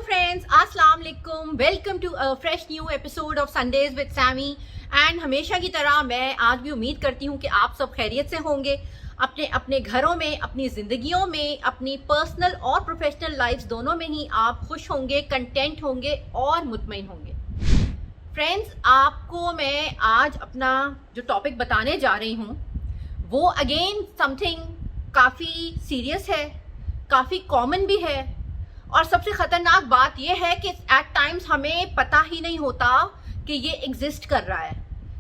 Friends, अस्सलाम वालेकुम। Welcome to a fresh new episode of Sundays with Sammy. And हमेशा की तरह मैं आज भी उम्मीद करती हूँ कि आप सब खैरियत से होंगे, अपने अपने घरों में, अपनी ज़िंदगियों में, अपनी पर्सनल और प्रोफेशनल लाइफ दोनों में ही आप खुश होंगे, कंटेंट होंगे और मुतमईन होंगे। फ्रेंड्स, आपको मैं आज अपना जो टॉपिक बताने जा रही हूँ वो अगेन समथिंग काफ़ी सीरियस है, काफ़ी कॉमन भी है, और सबसे ख़तरनाक बात यह है कि एट टाइम्स हमें पता ही नहीं होता कि ये एग्जिस्ट कर रहा है।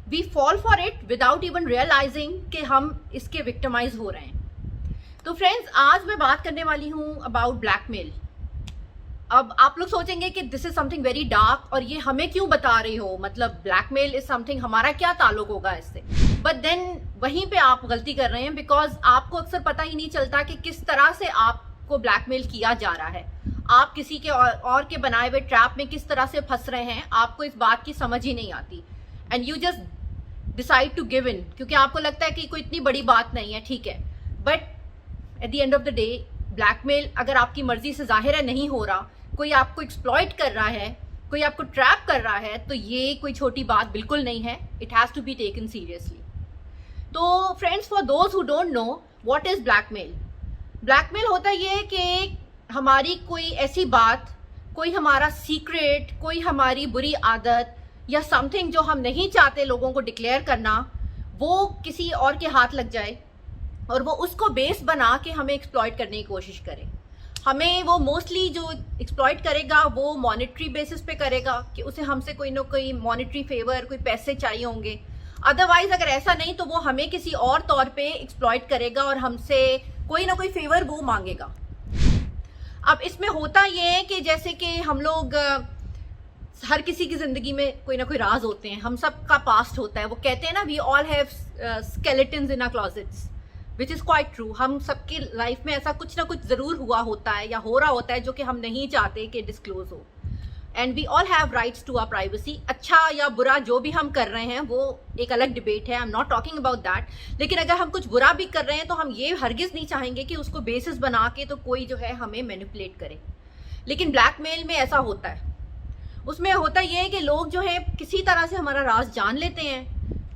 We fall for it without even realizing कि हम इसके विक्टिमाइज हो रहे हैं। तो फ्रेंड्स, आज मैं बात करने वाली हूँ अबाउट ब्लैकमेल। अब आप लोग सोचेंगे कि this is something very dark और ये हमें क्यों बता रही हो, मतलब ब्लैकमेल इज समथिंग, हमारा क्या ताल्लुक होगा इससे। बट देन वहीं पे आप गलती कर रहे हैं, बिकॉज आपको अक्सर पता ही नहीं चलता कि किस तरह से आपको ब्लैकमेल किया जा रहा है, आप किसी के और के बनाए हुए ट्रैप में किस तरह से फंस रहे हैं, आपको इस बात की समझ ही नहीं आती। And you just decide to give in, क्योंकि आपको लगता है कि कोई इतनी बड़ी बात नहीं है, ठीक है। But at the end of the day blackmail अगर आपकी मर्जी से जाहिर है नहीं हो रहा, कोई आपको एक्सप्लॉइट कर रहा है, कोई आपको ट्रैप कर रहा है, तो ये कोई छोटी बात बिल्कुल नहीं है। It has to be taken seriously. तो friends, for those who don't know what is blackmail, blackmail होता ये कि हमारी कोई ऐसी बात, कोई हमारा सीक्रेट, कोई हमारी बुरी आदत या समथिंग जो हम नहीं चाहते लोगों को डिक्लेयर करना, वो किसी और के हाथ लग जाए और वो उसको बेस बना के हमें एक्सप्लॉइट करने की कोशिश करे। हमें वो मोस्टली जो एक्सप्लॉइट करेगा वो मॉनेटरी बेसिस पे करेगा कि उसे हमसे कोई ना कोई मॉनेटरी फेवर, कोई पैसे चाहिए होंगे। अदरवाइज अगर ऐसा नहीं तो वो हमें किसी और तौर पे एक्सप्लॉइट करेगा और हमसे कोई ना कोई फेवर वो मांगेगा। अब इसमें होता ये है कि जैसे कि हम लोग हर किसी की जिंदगी में कोई ना कोई राज होते हैं, हम सब का पास्ट होता है। वो कहते हैं ना, we all have skeletons in our closets, which is quite true. हम सबकी लाइफ में ऐसा कुछ ना कुछ ज़रूर हुआ होता है या हो रहा होता है जो कि हम नहीं चाहते कि डिस्क्लोज हो। And we all have rights to our privacy. अच्छा या बुरा जो भी हम कर रहे हैं वो एक अलग डिबेट है, I am not talking about that. लेकिन अगर हम कुछ बुरा भी कर रहे हैं तो हम ये हरगिज़ नहीं चाहेंगे कि उसको बेसिस बना के तो कोई जो है हमें मैनिपुलेट करे। लेकिन ब्लैकमेल में ऐसा होता है। उसमें होता ये है कि लोग जो है किसी तरह से हमारा राज जान लेते हैं,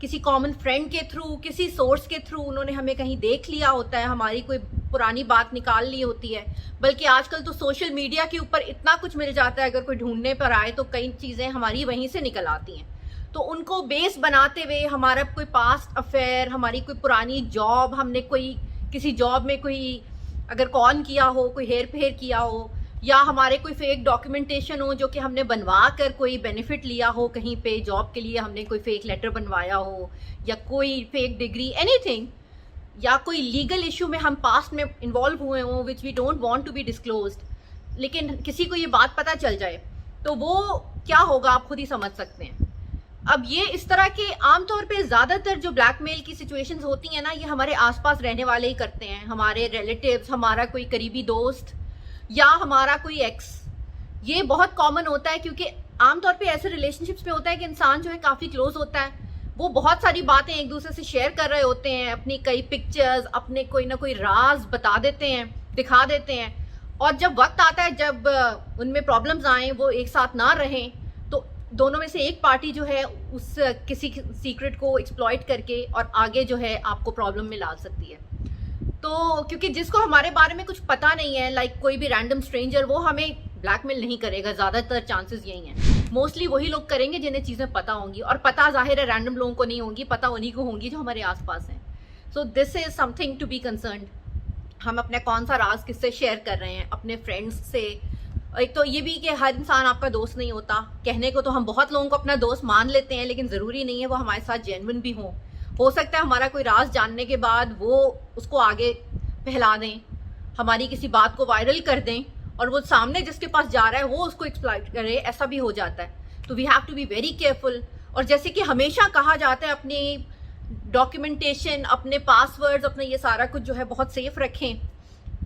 किसी कॉमन फ्रेंड के थ्रू, किसी सोर्स के थ्रू। उन्होंने हमें कहीं देख लिया होता है, हमारी कोई पुरानी बात निकाल ली होती है। बल्कि आजकल तो सोशल मीडिया के ऊपर इतना कुछ मिल जाता है, अगर कोई ढूंढने पर आए तो कई चीज़ें हमारी वहीं से निकल आती हैं। तो उनको बेस बनाते हुए हमारा कोई पास्ट अफेयर, हमारी कोई पुरानी जॉब, हमने कोई किसी जॉब में कोई अगर कॉल किया हो, कोई हेर फेर किया हो, या हमारे कोई फेक डॉक्यूमेंटेशन हो जो कि हमने बनवा कर कोई बेनिफिट लिया हो कहीं पे जॉब के लिए, हमने कोई फेक लेटर बनवाया हो या कोई फेक डिग्री, एनीथिंग, या कोई लीगल इशू में हम पास्ट में इन्वॉल्व हुए हों which we don't want to be disclosed, लेकिन किसी को ये बात पता चल जाए तो वो क्या होगा आप खुद ही समझ सकते हैं। अब ये इस तरह के आमतौर पे ज़्यादातर जो ब्लैकमेल की सिचुएशंस होती हैं ना, ये हमारे आसपास रहने वाले ही करते हैं। हमारे रिलेटिव्स, हमारा कोई करीबी दोस्त या हमारा कोई एक्स, ये बहुत कॉमन होता है। क्योंकि आमतौर पे ऐसे रिलेशनशिप्स में होता है कि इंसान जो है काफ़ी क्लोज होता है, वो बहुत सारी बातें एक दूसरे से शेयर कर रहे होते हैं, अपनी कई पिक्चर्स, अपने कोई ना कोई राज बता देते हैं, दिखा देते हैं। और जब वक्त आता है, जब उनमें प्रॉब्लम्स आएँ, वो एक साथ ना रहें, तो दोनों में से एक पार्टी जो है उस किसी सीक्रेट को एक्सप्लॉइट करके और आगे जो है आपको प्रॉब्लम में ला सकती है। तो क्योंकि जिसको हमारे बारे में कुछ पता नहीं है, लाइक कोई भी रैंडम स्ट्रेंजर, वो हमें ब्लैकमेल नहीं करेगा। ज़्यादातर चांसेस यही हैं। मोस्टली वही लोग करेंगे जिन्हें चीज़ें पता होंगी, और पता जाहिर है रैंडम लोगों को नहीं होंगी, पता उन्हीं को होंगी जो हमारे आसपास हैं। So this is something to be concerned. हम अपने कौन सा राज किससे शेयर कर रहे हैं, अपने फ्रेंड्स से। एक तो ये भी कि हर इंसान आपका दोस्त नहीं होता। कहने को तो हम बहुत लोगों को अपना दोस्त मान लेते हैं, लेकिन ज़रूरी नहीं है वो हमारे साथ जेन्युइन भी हों। हो सकता है हमारा कोई राज जानने के बाद वो उसको आगे फैला दें, हमारी किसी बात को वायरल कर दें, और वो सामने जिसके पास जा रहा है वो उसको एक्सप्लॉइट करे, ऐसा भी हो जाता है। तो we have to be very careful. और जैसे कि हमेशा कहा जाता है, अपनी डॉक्यूमेंटेशन, अपने पासवर्ड्स, अपने ये सारा कुछ जो है बहुत सेफ रखें।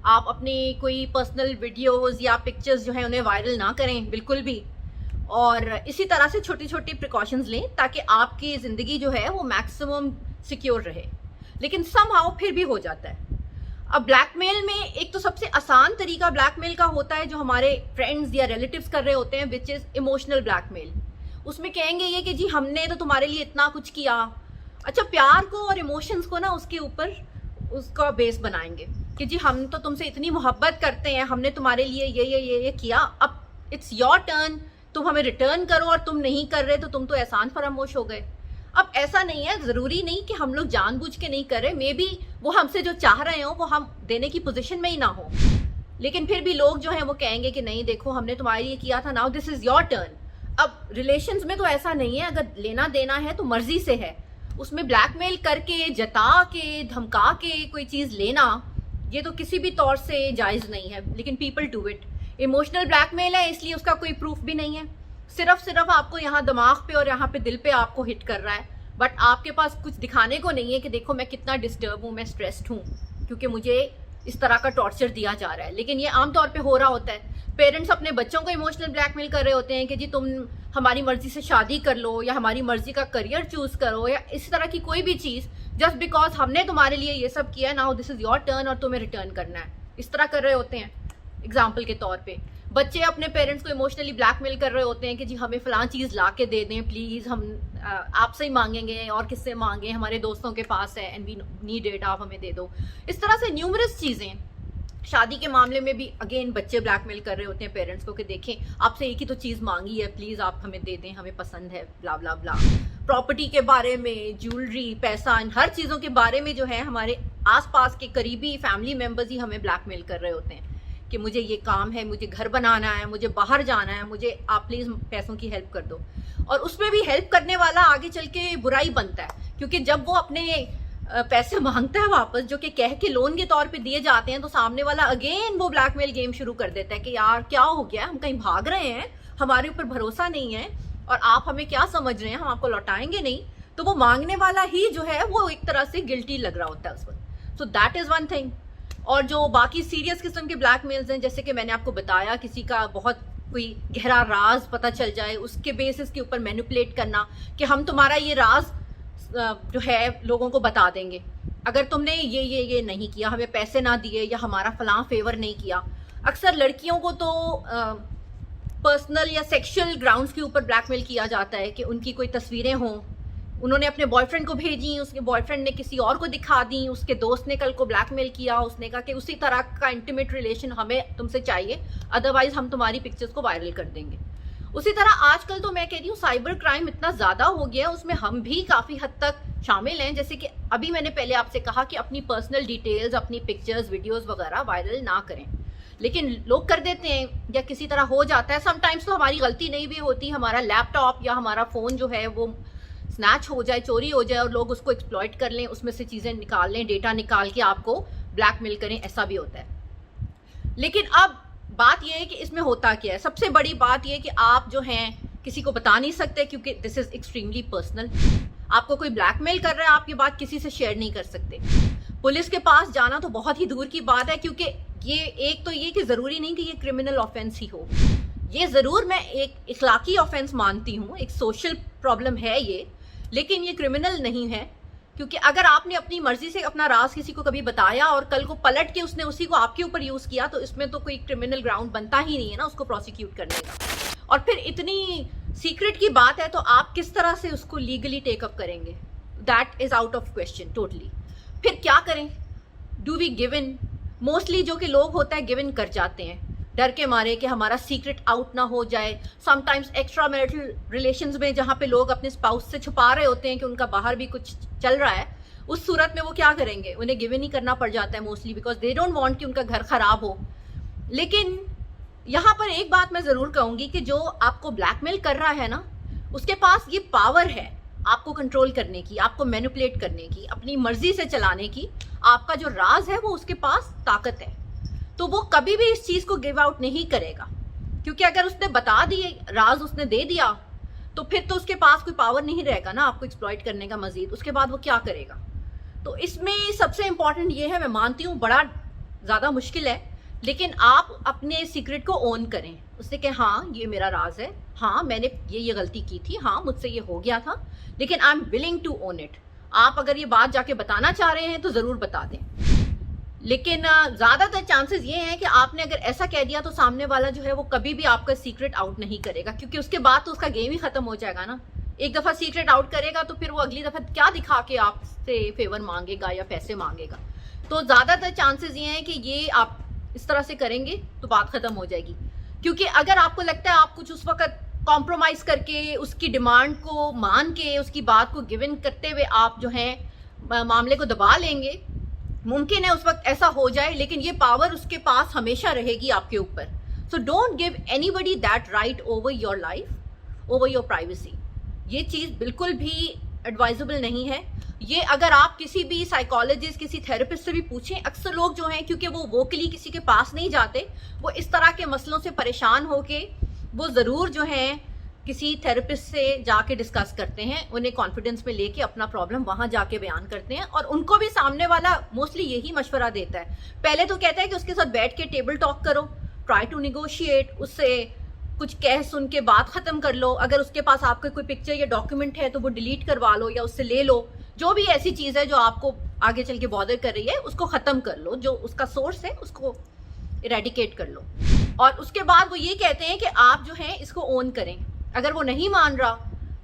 आप अपनी कोई पर्सनल वीडियोज़ या पिक्चर्स जो है उन्हें वायरल ना करें बिल्कुल भी। और इसी तरह से छोटी छोटी प्रिकॉशंस लें ताकि आपकी ज़िंदगी जो है वो मैक्सिमम सिक्योर रहे। लेकिन समहाउ फिर भी हो जाता है। अब ब्लैकमेल में एक तो सबसे आसान तरीका ब्लैकमेल का होता है जो हमारे फ्रेंड्स या रिलेटिव्स कर रहे होते हैं, विच इज इमोशनल ब्लैकमेल। उसमें कहेंगे ये कि जी हमने तो तुम्हारे लिए इतना कुछ किया। अच्छा, प्यार को और इमोशंस को ना उसके ऊपर उसका बेस बनाएंगे कि जी हम तो तुमसे इतनी मोहब्बत करते हैं, हमने तुम्हारे लिए ये किया, अब इट्स योर टर्न, तुम हमें रिटर्न करो, और तुम नहीं कर रहे तो तुम तो एहसान फरामोश हो गए। अब ऐसा नहीं है, जरूरी नहीं कि हम लोग जानबूझ के नहीं कर रहे, मे बी वो हमसे जो चाह रहे हो वो हम देने की पोजीशन में ही ना हो, लेकिन फिर भी लोग जो है वो कहेंगे कि नहीं देखो हमने तुम्हारे लिए किया था, now this is your turn. अब रिलेशंस में तो ऐसा नहीं है, अगर लेना देना है तो मर्जी से है, उसमें ब्लैकमेल करके, जता के, धमका के कोई चीज लेना ये तो किसी भी तौर से जायज नहीं है, लेकिन people do it. Emotional blackmail है इसलिए उसका कोई प्रूफ भी नहीं है, सिर्फ आपको यहाँ दिमाग पे और यहाँ पे दिल पे आपको हिट कर रहा है, बट आपके पास कुछ दिखाने को नहीं है कि देखो मैं कितना डिस्टर्ब हूँ, मैं स्ट्रेस्ड हूँ क्योंकि मुझे इस तरह का टॉर्चर दिया जा रहा है। लेकिन ये आमतौर पे हो रहा होता है, पेरेंट्स अपने बच्चों को इमोशनल ब्लैकमेल कर रहे होते हैं कि जी तुम हमारी मर्जी से शादी कर लो या हमारी मर्जी का करियर चूज करो या इस तरह की कोई भी चीज, जस्ट बिकॉज हमने तुम्हारे लिए ये सब किया, now this is your turn और तुम्हें रिटर्न करना है, इस तरह कर रहे होते हैं। एग्जाम्पल के तौर पे बच्चे अपने पेरेंट्स को इमोशनली ब्लैकमेल कर रहे होते हैं कि जी हमें फलां चीज ला के दे दें प्लीज, हम आपसे ही मांगेंगे और किससे मांगे, हमारे दोस्तों के पास है एंड वी नीड इट, आप हमें दे दो। इस तरह से न्यूमरस चीजें। शादी के मामले में भी अगेन बच्चे ब्लैकमेल कर रहे होते हैं पेरेंट्स को कि देखें आपसे एक ही तो चीज मांगी है, प्लीज आप हमें दे दें, हमें पसंद है, ब्ला ब्ला ब्ला। प्रॉपर्टी के बारे में, ज्वेलरी, पैसा, इन हर चीजों के बारे में जो है हमारे आसपास के करीबी फैमिली मेंबर्स ही हमें ब्लैकमेल कर रहे होते हैं कि मुझे ये काम है, मुझे घर बनाना है, मुझे बाहर जाना है, मुझे आप प्लीज पैसों की हेल्प कर दो। और उसमें भी हेल्प करने वाला आगे चल के बुराई बनता है, क्योंकि जब वो अपने पैसे मांगता है वापस जो कि कह के लोन के तौर पे दिए जाते हैं, तो सामने वाला अगेन वो ब्लैकमेल गेम शुरू कर देता है कि यार क्या हो गया, हम कहीं भाग रहे हैं, हमारे ऊपर भरोसा नहीं है और आप हमें क्या समझ रहे हैं, हम आपको लौटाएंगे नहीं। तो वो मांगने वाला ही जो है वो एक तरह से गिल्टी लग रहा होता है उस वक्त। So that is one thing. और जो बाकी सीरियस किस्म के ब्लैकमेल्स हैं, जैसे कि मैंने आपको बताया, किसी का बहुत कोई गहरा राज पता चल जाए, उसके बेसिस के ऊपर मैनिपुलेट करना कि हम तुम्हारा ये राज जो है लोगों को बता देंगे, अगर तुमने ये नहीं किया, हमें पैसे ना दिए या हमारा फलां फेवर नहीं किया। अक्सर लड़कियों को तो पर्सनल या सेक्सुअल ग्राउंड्स के ऊपर ब्लैकमेल किया जाता है कि उनकी कोई तस्वीरें हों, उन्होंने अपने बॉयफ्रेंड को भेजी, उसके बॉयफ्रेंड ने किसी और को दिखा दी, उसके दोस्त ने कल को ब्लैकमेल किया, उसने कहा कि उसी तरह का इंटीमेट रिलेशन हमें तुमसे चाहिए, अदरवाइज हम तुम्हारी पिक्चर्स को वायरल कर देंगे। उसी तरह आजकल तो मैं कह रही हूँ साइबर क्राइम इतना ज्यादा हो गया, उसमें हम भी काफी हद तक शामिल हैं। जैसे कि अभी मैंने पहले आपसे कहा कि अपनी पर्सनल डिटेल्स, अपनी पिक्चर्स, वीडियोस वगैरह वायरल ना करें, लेकिन लोग कर देते हैं या किसी तरह हो जाता है। समटाइम्स तो हमारी गलती नहीं भी होती, हमारा लैपटॉप या हमारा फोन जो है वो स्नैच हो जाए, चोरी हो जाए और लोग उसको एक्सप्लॉइट कर लें, उसमें से चीजें निकाल लें, डेटा निकाल के आपको ब्लैकमेल करें, ऐसा भी होता है। लेकिन अब बात यह है कि इसमें होता क्या है। सबसे बड़ी बात यह है कि आप जो हैं किसी को बता नहीं सकते, क्योंकि दिस इज एक्सट्रीमली पर्सनल। आपको कोई ब्लैकमेल कर रहा है, आप ये बात किसी से शेयर नहीं कर सकते। पुलिस के पास जाना तो बहुत ही दूर की बात है, क्योंकि ये एक तो ये कि जरूरी नहीं कि ये क्रिमिनल ऑफेंस ही हो, ये जरूर मैं एक इखलाकी ऑफेंस मानती हूँ, एक सोशल प्रॉब्लम है ये, लेकिन ये क्रिमिनल नहीं है। क्योंकि अगर आपने अपनी मर्जी से अपना राज किसी को कभी बताया और कल को पलट के उसने उसी को आपके ऊपर यूज किया, तो इसमें तो कोई क्रिमिनल ग्राउंड बनता ही नहीं है ना उसको प्रोसिक्यूट करने का। और फिर इतनी सीक्रेट की बात है तो आप किस तरह से उसको लीगली टेकअप करेंगे, that is out of question totally. फिर क्या करें, do we give in? Mostly जो कि लोग होता है गिव इन कर जाते हैं, डर के मारे कि हमारा सीक्रेट आउट ना हो जाए। समटाइम्स एक्स्ट्रा मैरिटल रिलेशंस में जहाँ पे लोग अपने स्पाउस से छुपा रहे होते हैं कि उनका बाहर भी कुछ चल रहा है, उस सूरत में वो क्या करेंगे, उन्हें गिव इन ही करना पड़ जाता है mostly, because they don't want कि उनका घर खराब हो। लेकिन यहाँ पर एक बात मैं जरूर कहूंगी कि जो आपको ब्लैकमेल कर रहा है ना, उसके पास ये पावर है आपको कंट्रोल करने की, आपको मैनिपुलेट करने की, अपनी मर्जी से चलाने की। आपका जो राज है वो उसके पास ताकत है, तो वो कभी भी इस चीज को गिव आउट नहीं करेगा। क्योंकि अगर उसने बता दिए, राज उसने दे दिया, तो फिर तो उसके पास कोई पावर नहीं रहेगा ना आपको एक्सप्लॉइट करने का मजीद। उसके बाद वो क्या करेगा? तो इसमें सबसे इंपॉर्टेंट ये है, मैं मानती हूँ बड़ा ज्यादा मुश्किल है, लेकिन आप अपने सीक्रेट को ओन करें, उससे कि हाँ ये मेरा राज है, हाँ मैंने ये गलती की थी, हाँ मुझसे ये हो गया था, लेकिन I am willing to own it. आप अगर ये बात जाके बताना चाह रहे हैं तो जरूर बता दें, लेकिन ज्यादातर चांसेस ये हैं कि आपने अगर ऐसा कह दिया तो सामने वाला जो है वो कभी भी आपका सीक्रेट आउट नहीं करेगा, क्योंकि उसके बाद तो उसका गेम ही खत्म हो जाएगा ना। एक दफा सीक्रेट आउट करेगा तो फिर वो अगली दफा क्या दिखा के आपसे फेवर मांगेगा या पैसे मांगेगा। तो ज्यादातर चांसेस ये हैं कि ये आप इस तरह से करेंगे तो बात खत्म हो जाएगी। क्योंकि अगर आपको लगता है आप कुछ उस वक्त कॉम्प्रोमाइज करके उसकी डिमांड को मान के उसकी बात को गिवन करते हुए आप जो है मामले को दबा लेंगे, मुमकिन है उस वक्त ऐसा हो जाए, लेकिन ये पावर उसके पास हमेशा रहेगी आपके ऊपर। So don't give anybody that right over your life, over your privacy. ये चीज बिल्कुल भी एडवाइजेबल नहीं है। ये अगर आप किसी भी साइकोलॉजिस्ट, किसी थेरेपिस्ट से भी पूछें, अक्सर लोग जो हैं क्योंकि वो वोकली किसी के पास नहीं जाते, वो इस तरह के मसलों से परेशान होके वो जरूर जो है किसी थेरेपिस्ट से जाके डिस्कस करते हैं, उन्हें कॉन्फिडेंस में लेके अपना प्रॉब्लम वहां जाके बयान करते हैं, और उनको भी सामने वाला मोस्टली यही मशवरा देता है। पहले तो कहता है कि उसके साथ बैठ के टेबल टॉक करो, ट्राई टू निगोशिएट, उससे कुछ कह सुन के बात खत्म कर लो। अगर उसके पास आपका कोई पिक्चर या डॉक्यूमेंट है तो वो डिलीट करवा लो या उससे ले लो। जो भी ऐसी चीज है जो आपको आगे चल के बॉदर कर रही है उसको खत्म कर लो, जो उसका सोर्स है उसको इरेडिकेट कर लो। और उसके बाद वो ये कहते हैं कि आप जो है इसको ओन करें। अगर वो नहीं मान रहा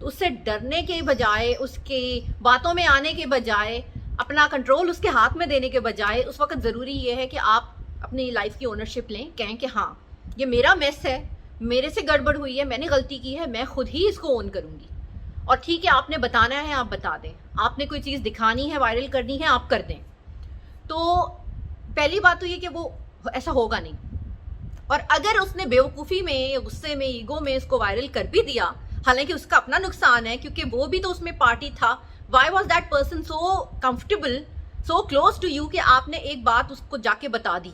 तो उससे डरने के बजाय, उसके बातों में आने के बजाय, अपना कंट्रोल उसके हाथ में देने के बजाय उस वक्त ज़रूरी ये है कि आप अपनी लाइफ की ओनरशिप लें, कहें कि हाँ ये मेरा मेस है, मेरे से गड़बड़ हुई है, मैंने गलती की है, मैं खुद ही इसको ओन करूँगी। और ठीक है, आपने बताना है आप बता दें, आपने कोई चीज़ दिखानी है, वायरल करनी है, आप कर दें। तो पहली बात तो ये कि वो ऐसा होगा नहीं। और अगर उसने बेवकूफ़ी में, गुस्से में, ईगो में इसको वायरल कर भी दिया, हालांकि उसका अपना नुकसान है क्योंकि वो भी तो उसमें पार्टी था। Why was that person so comfortable, so close to you कि आपने एक बात उसको जाके बता दी,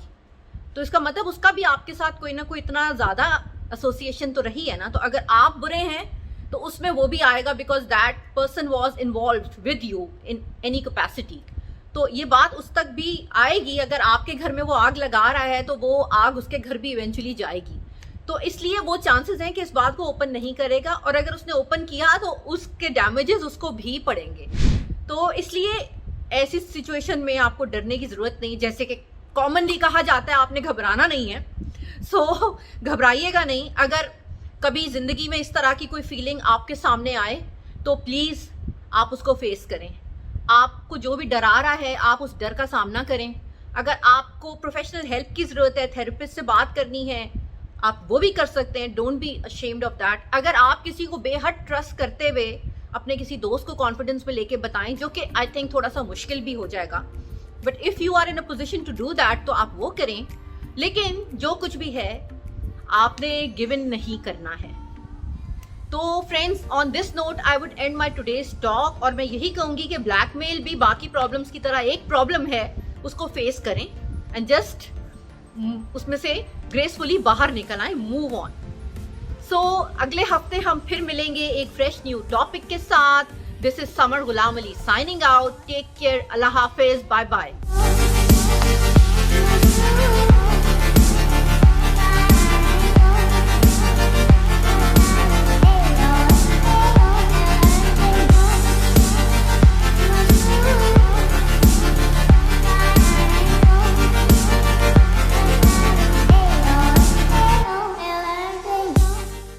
तो इसका मतलब उसका भी आपके साथ कोई ना कोई इतना ज़्यादा एसोसिएशन तो रही है ना। तो अगर आप बुरे हैं तो उसमें वो भी आएगा, because that person was involve with you in any capacity. तो ये बात उस तक भी आएगी। अगर आपके घर में वो आग लगा रहा है तो वो आग उसके घर भी इवेंचुअली जाएगी। तो इसलिए वो चांसेस हैं कि इस बात को ओपन नहीं करेगा, और अगर उसने ओपन किया तो उसके डैमेजेस उसको भी पड़ेंगे। तो इसलिए ऐसी सिचुएशन में आपको डरने की जरूरत नहीं। जैसे कि कॉमनली कहा जाता है, आपने घबराना नहीं है, सो घबराइएगा नहीं। अगर कभी जिंदगी में इस तरह की कोई फीलिंग आपके सामने आए तो प्लीज आप उसको फेस करें। आपको जो भी डरा रहा है आप उस डर का सामना करें। अगर आपको प्रोफेशनल हेल्प की जरूरत है, थेरेपिस्ट से बात करनी है, आप वो भी कर सकते हैं। Don't be ashamed of that. अगर आप किसी को बेहद ट्रस्ट करते हुए अपने किसी दोस्त को कॉन्फिडेंस में लेके बताएं, जो कि आई थिंक थोड़ा सा मुश्किल भी हो जाएगा, but if you are in a position to do that तो आप वो करें। लेकिन जो कुछ भी है आपने गिवन नहीं करना है। तो friends, on this note I would and my today's talk, और मैं यही कहूंगी कि ब्लैकमेल भी बाकी प्रॉब्लम्स की तरह एक प्रॉब्लम है, उसको फेस करें एंड जस्ट उसमें से ग्रेसफुली बाहर निकल आए, मूव ऑन। सो अगले हफ्ते हम फिर मिलेंगे एक फ्रेश न्यू टॉपिक के साथ। This is Samar Ghulam Ali signing out. Take care, अल्लाह हाफिज, बाय बाय।